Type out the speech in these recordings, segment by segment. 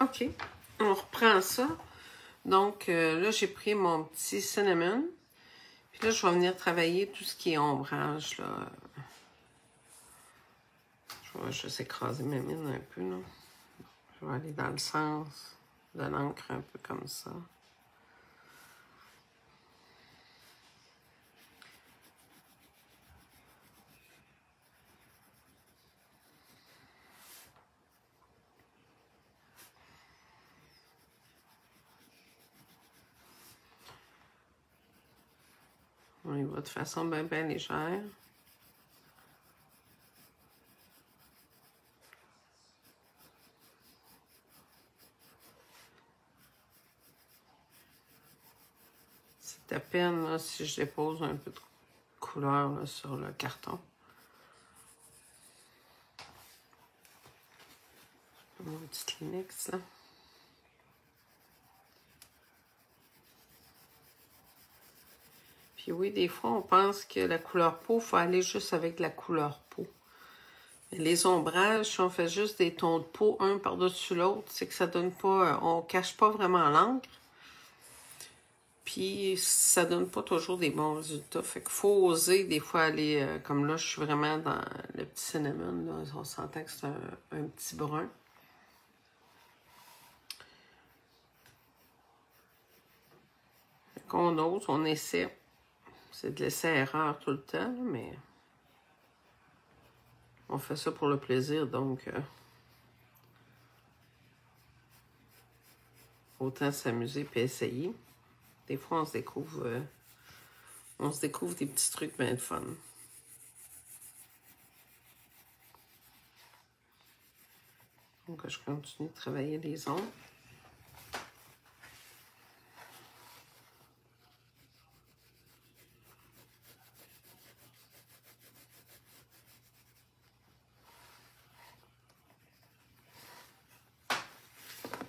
OK, on reprend ça. Donc, là, j'ai pris mon petit cinnamon. Puis là, je vais venir travailler tout ce qui est ombrage, là. Je vais juste écraser ma mine un peu, là. Je vais aller dans le sens de l'encre un peu comme ça. On y va de façon bien, bien légère. C'est à peine là, si je dépose un peu de couleur là, sur le carton. Mon petit Kleenex là. Puis oui, des fois, on pense que la couleur peau, il faut aller juste avec la couleur peau. Mais les ombrages, si on fait juste des tons de peau un par-dessus l'autre, c'est que ça donne pas, on cache pas vraiment l'encre. Puis ça donne pas toujours des bons résultats. Fait qu'il faut oser des fois aller, comme là, je suis vraiment dans le petit cinnamon, là, on s'entend que c'est un petit brun. Fait qu'on ose, on essaie. C'est de l'essai-erreur tout le temps, mais on fait ça pour le plaisir, donc autant s'amuser puis essayer. Des fois, on se découvre des petits trucs bien de fun. Donc, je continue de travailler les ombres.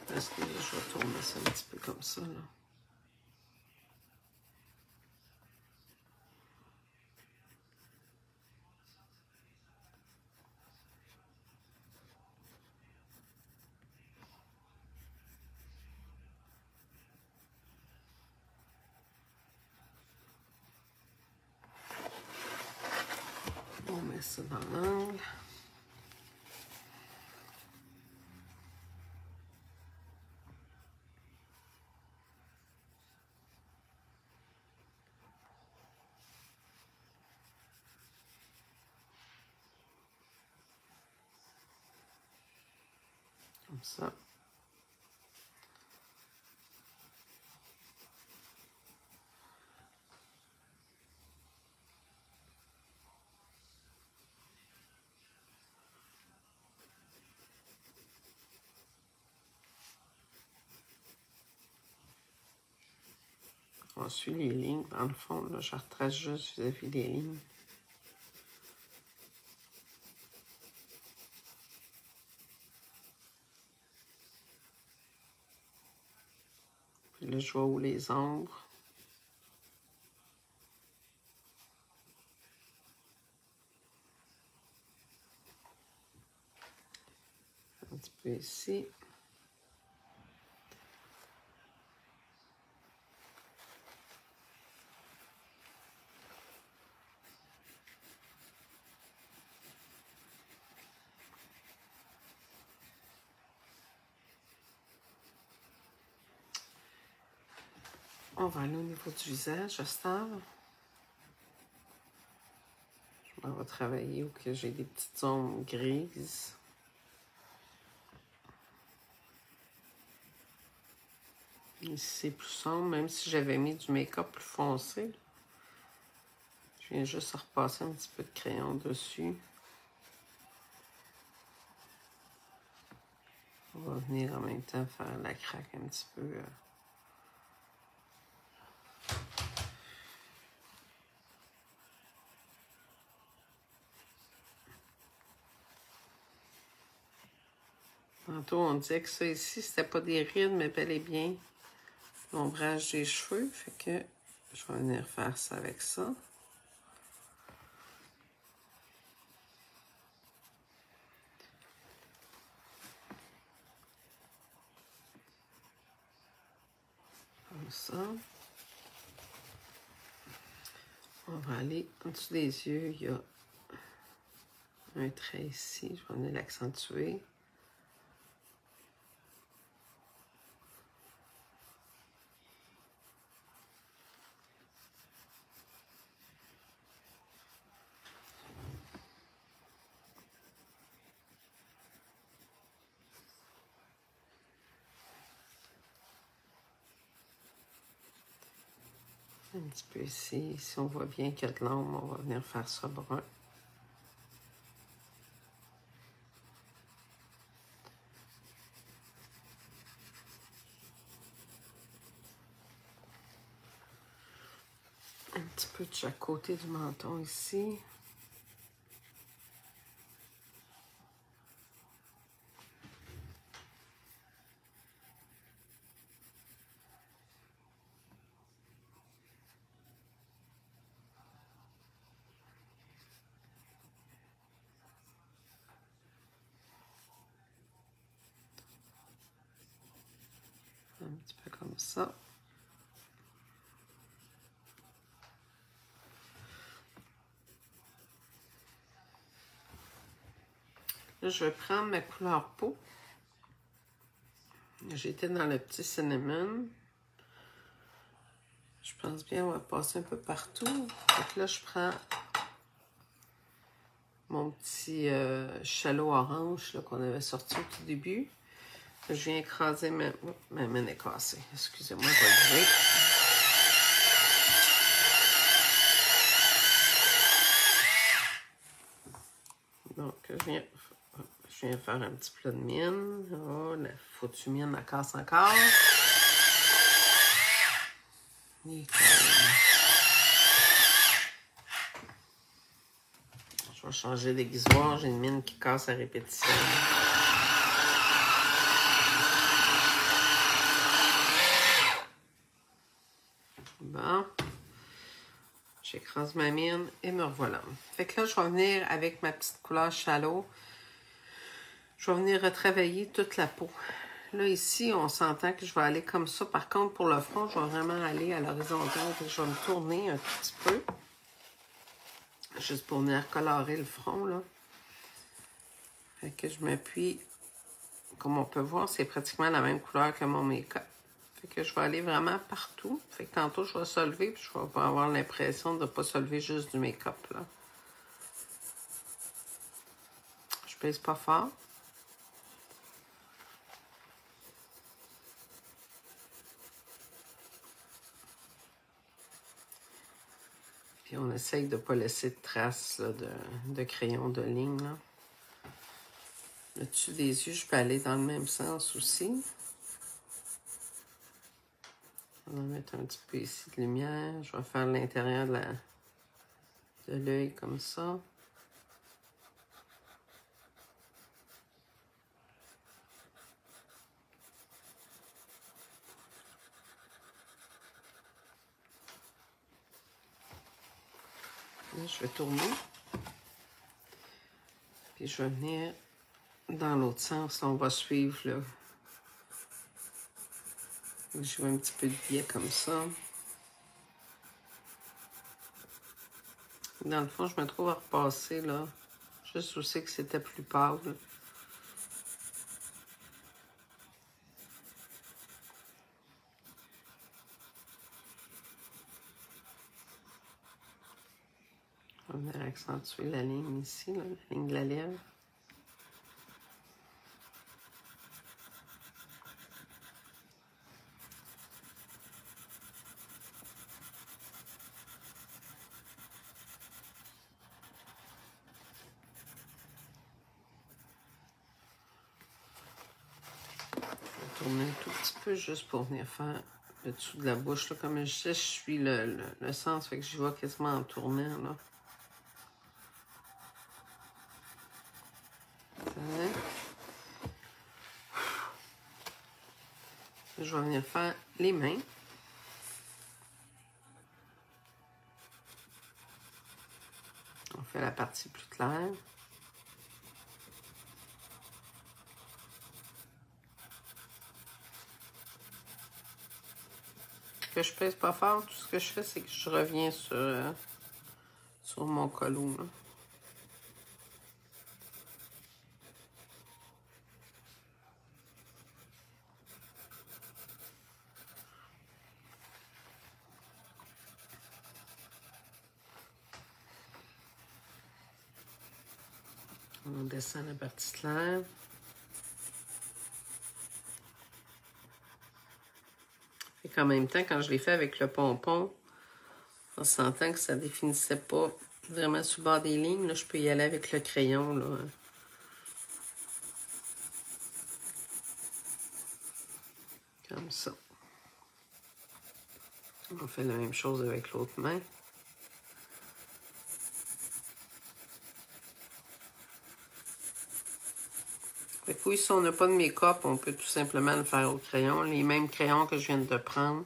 Parce que je vais tourner ça un petit peu comme ça, là. On met ça dans l'angle. Comme ça. On suit les lignes. Dans le fond, là, je retrace juste vis-à-vis des lignes. Puis là, je vois où les ombres. Un petit peu ici. On va aller au niveau du visage, à cette heure. Je m'en vais travailler où que j'ai des petites ombres grises. Ici, c'est plus sombre, même si j'avais mis du make-up plus foncé. Je viens juste repasser un petit peu de crayon dessus. On va venir en même temps faire la craque un petit peu. Tantôt, on disait que ça ici, c'était pas des rides, mais bel et bien l'ombrage des cheveux. Fait que je vais venir faire ça avec ça. ça. On va aller en dessous des yeux. Il y a un trait ici. Je vais venir l'accentuer. Un petit peu ici. Si on voit bien qu'il y a de l'ombre, on va venir faire ça brun. Un petit peu de chaque côté du menton ici. Un petit peu comme ça. Là, je vais prendre ma couleur peau. J'étais dans le petit cinnamon. Je pense bien, on va passer un peu partout. Donc là, je prends mon petit shallow orange qu'on avait sorti au tout début. Je viens écraser ma main est cassée. Excusez-moi, je vais le lever. Donc, je viens faire un petit plat de mine. Oh, la foutue mine, elle casse encore. Je vais changer d'aiguisoir. J'ai une mine qui casse à répétition. Bon. J'écrase ma mine et me revoilà. Fait que là, je vais venir avec ma petite couleur shallow. Je vais venir retravailler toute la peau. Là, ici, on s'entend que je vais aller comme ça. Par contre, pour le front, je vais vraiment aller à l'horizontale. Je vais me tourner un tout petit peu. Juste pour venir colorer le front, là. Fait que je m'appuie. Comme on peut voir, c'est pratiquement la même couleur que mon make-up. Fait que je vais aller vraiment partout. Fait que tantôt, je vais se lever, puis je vais pas avoir l'impression de ne pas se lever juste du make-up, là. Je pèse pas fort. Puis on essaye de ne pas laisser de traces là, de crayon de ligne, là. Le dessus des yeux, je peux aller dans le même sens aussi. On va mettre un petit peu ici de lumière. Je vais faire l'intérieur de l'œil comme ça. Là, je vais tourner. Puis je vais venir dans l'autre sens. On va suivre là. Je vais un petit peu de biais comme ça. Dans le fond, je me trouve à repasser là. Juste aussi que c'était plus pâle. On va venir accentuer la ligne ici, là, la ligne de la lèvre. Tourner un tout petit peu juste pour venir faire le dessous de la bouche. Là. Comme je disais, je suis le sens, fait que j'y vois quasiment en tournant. Là. Je vais venir faire les mains. On fait la partie plus claire. que je pèse pas fort. Tout ce que je fais, c'est que je reviens sur mon colou, là. On descend la partie claire. Et qu'en même temps, quand je l'ai fait avec le pompon, on s'entend que ça définissait pas vraiment sur le bord des lignes. Là, je peux y aller avec le crayon, là. Comme ça. On fait la même chose avec l'autre main. Fait que oui, si on n'a pas de make-up, on peut tout simplement le faire au crayon. Les mêmes crayons que je viens de prendre.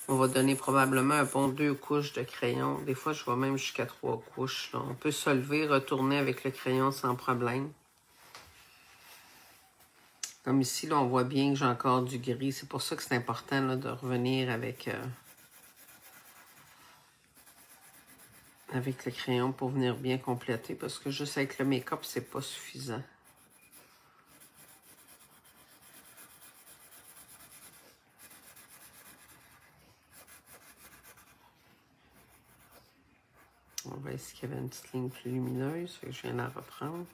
On va donner probablement un bon 2 couches de crayon. Des fois, je vais même jusqu'à 3 couches, là. On peut se lever, retourner avec le crayon sans problème. Comme ici, là, on voit bien que j'ai encore du gris. C'est pour ça que c'est important là, de revenir avec le crayon pour venir bien compléter. Parce que juste avec le make-up, c'est pas suffisant. On va essayer qu'il y avait une petite ligne plus lumineuse. Fait que je viens de la reprendre.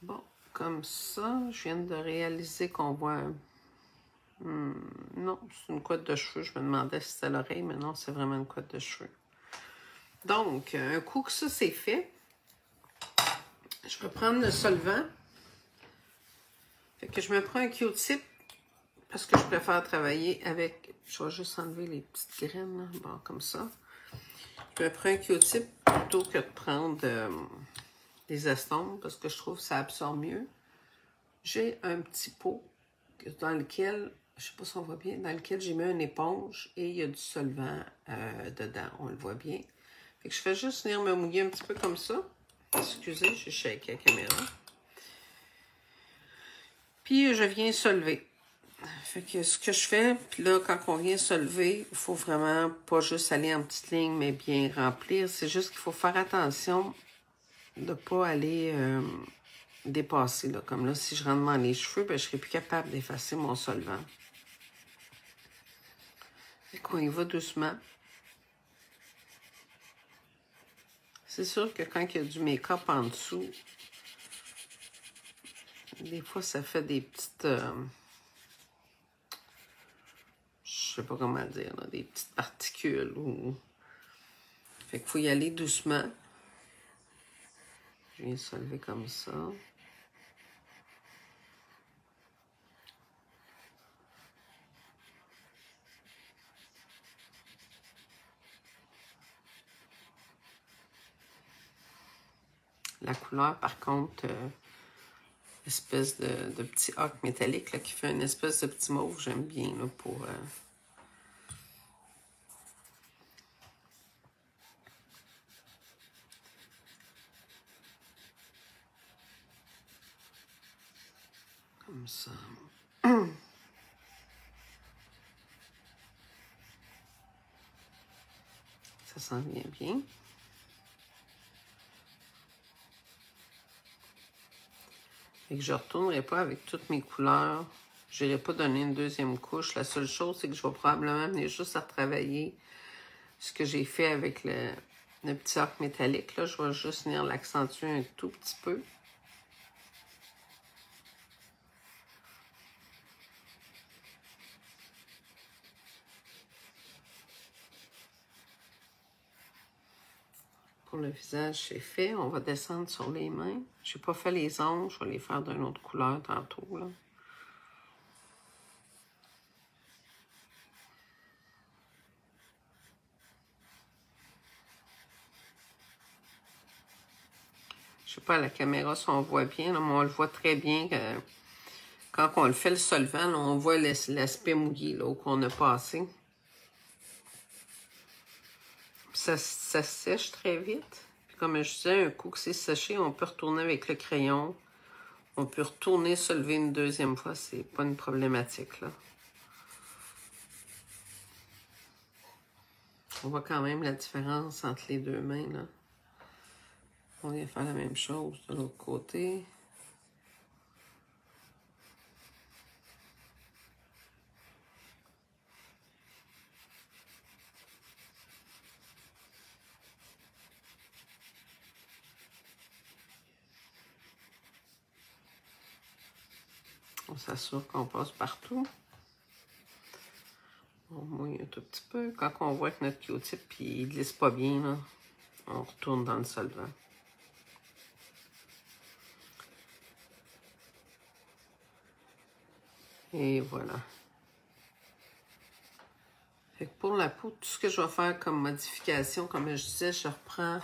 Bon, comme ça, je viens de réaliser qu'on voit... non, c'est une couette de cheveux. Je me demandais si c'était l'oreille, mais non, c'est vraiment une couette de cheveux. Donc, un coup que ça c'est fait, je vais prendre le solvant. Fait que je me prends un Q-tip parce que je préfère travailler avec... Je vais juste enlever les petites graines, là. Bon, comme ça. Je me prends un Q-tip plutôt que de prendre des estompes parce que je trouve que ça absorbe mieux. J'ai un petit pot dans lequel, je sais pas si on voit bien, dans lequel j'ai mis une éponge et il y a du solvant dedans, on le voit bien. Fait que je fais juste venir me mouiller un petit peu comme ça. Excusez, j'ai shaké la caméra. Puis je viens se lever. Fait que ce que je fais, puis là, quand on vient se lever, il faut vraiment pas juste aller en petite ligne, mais bien remplir. C'est juste qu'il faut faire attention de pas aller dépasser. Là. Comme là, si je rentre dans les cheveux, ben, je serai plus capable d'effacer mon solvant. Fait qu'on y va doucement. C'est sûr que quand il y a du make-up en dessous, des fois, ça fait des petites... je sais pas comment dire, là, des petites particules. Fait qu'il faut y aller doucement. Je viens se lever comme ça. La couleur, par contre, espèce de petit ocre métallique là, qui fait une espèce de petit mauve, j'aime bien là, pour... comme ça. Ça s'en vient bien. Et que je ne retournerai pas avec toutes mes couleurs. Je n'irai pas donner une deuxième couche. La seule chose, c'est que je vais probablement venir juste à retravailler ce que j'ai fait avec le petit arc métallique. Là, je vais juste venir l'accentuer un tout petit peu. Pour le visage, c'est fait. On va descendre sur les mains. Je n'ai pas fait les ongles. Je vais les faire d'une autre couleur tantôt. Là. Je ne sais pas à la caméra si on voit bien, là, mais on le voit très bien. Quand on le fait le solvant, là, on voit l'aspect mouillé là, qu'on a passé. Ça sèche très vite. Puis comme je disais, un coup que c'est séché, on peut retourner avec le crayon. On peut retourner se lever une deuxième fois. C'est pas une problématique, là. On voit quand même la différence entre les deux mains, là. On vient faire la même chose de l'autre côté. On s'assure qu'on passe partout. On mouille un tout petit peu. Quand on voit que notre Q-tip il glisse pas bien, là, on retourne dans le solvant. Et voilà. Fait que pour la peau, tout ce que je vais faire comme modification, comme je disais, je reprends.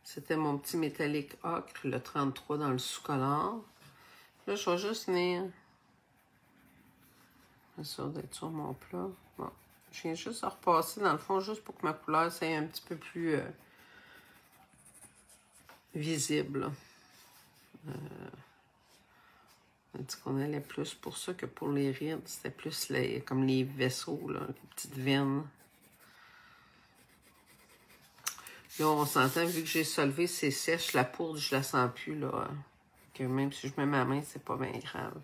C'était mon petit métallique ocre, le 33 dans le sous-color. Là, je vais juste venir. Bien sûr d'être sur mon plat. Bon. Je viens juste à repasser dans le fond, juste pour que ma couleur soit un petit peu plus visible. On dit qu'on allait plus pour ça que pour les rides. C'était plus comme les vaisseaux, là, les petites veines. Là, on s'entend, vu que j'ai solvé, c'est sèche, la poudre, je la sens plus, là. Que même si je mets ma main, c'est pas bien grave.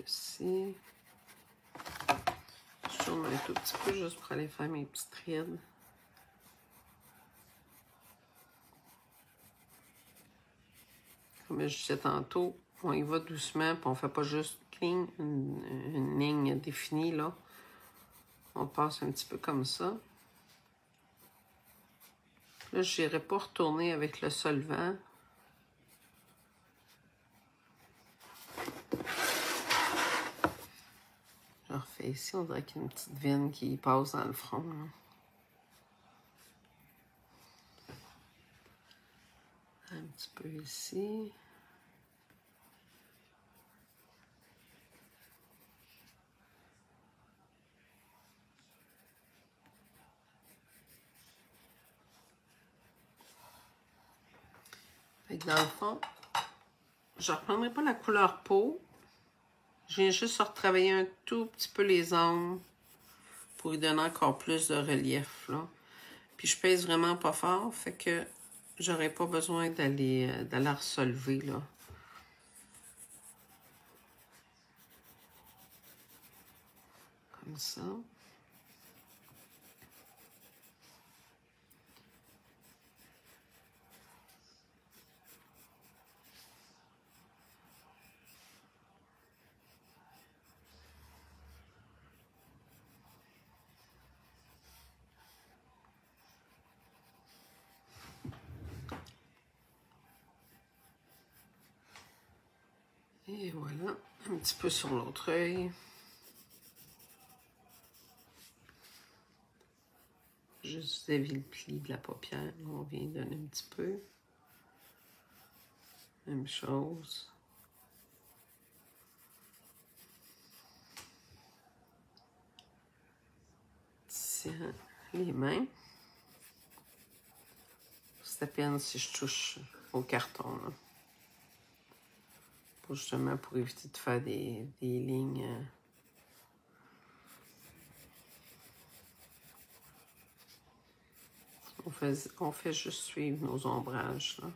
Ici. Je tourne un tout petit peu juste pour aller faire mes petites rides. Comme je disais tantôt, on y va doucement, puis on fait pas juste cling, une ligne définie, là. On passe un petit peu comme ça. Là, je n'irai pas retourner avec le solvant. Je refais ici, on dirait qu'il y a une petite veine qui passe dans le front, là. Un petit peu ici. Fait que dans le fond, je ne reprendrai pas la couleur peau. Je viens juste retravailler un tout petit peu les ombres pour lui donner encore plus de relief, là. Puis je pèse vraiment pas fort, fait que j'aurais pas besoin d'aller relever, là. Comme ça. Et voilà, un petit peu sur l'autre œil. Juste dévier le pli de la paupière. On vient donner un petit peu. Même chose. Tiens, les mains. C'est à peine si je touche au carton, là. Justement pour éviter de faire des lignes. On fait juste suivre nos ombrages, là.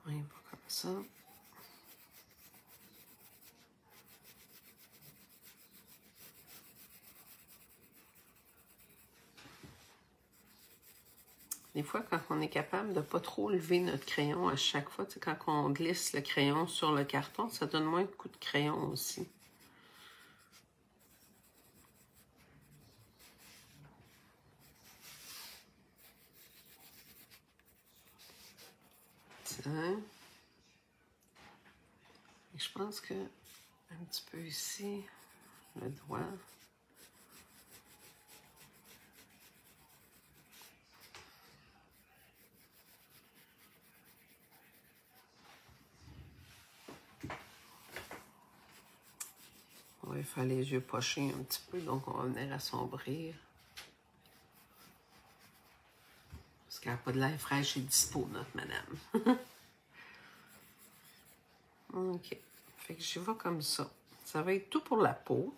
Oui, pas comme ça. Des fois, quand on est capable de ne pas trop lever notre crayon à chaque fois, tu sais, quand on glisse le crayon sur le carton, ça donne moins de coups de crayon aussi. ça. Et je pense que un petit peu ici, le doigt. On va faire les yeux pochés un petit peu, donc on va venir assombrir. Parce qu'elle n'a pas de l'air fraîche et dispo, notre madame. OK. Fait que j'y vais comme ça. Ça va être tout pour la peau.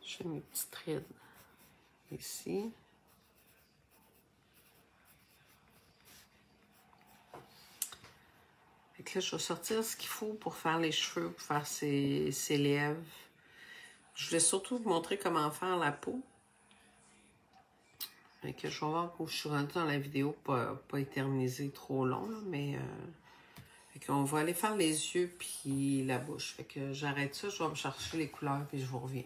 Je fais mes petites rides ici. Fait que là, je vais sortir ce qu'il faut pour faire les cheveux, pour faire ses lèvres. Je vais surtout vous montrer comment faire la peau. Fait que je vais voir où je suis rendue dans la vidéo, pas éterniser trop long, là, mais fait qu'on va aller faire les yeux puis la bouche. Fait que j'arrête ça, je vais me chercher les couleurs puis je vous reviens.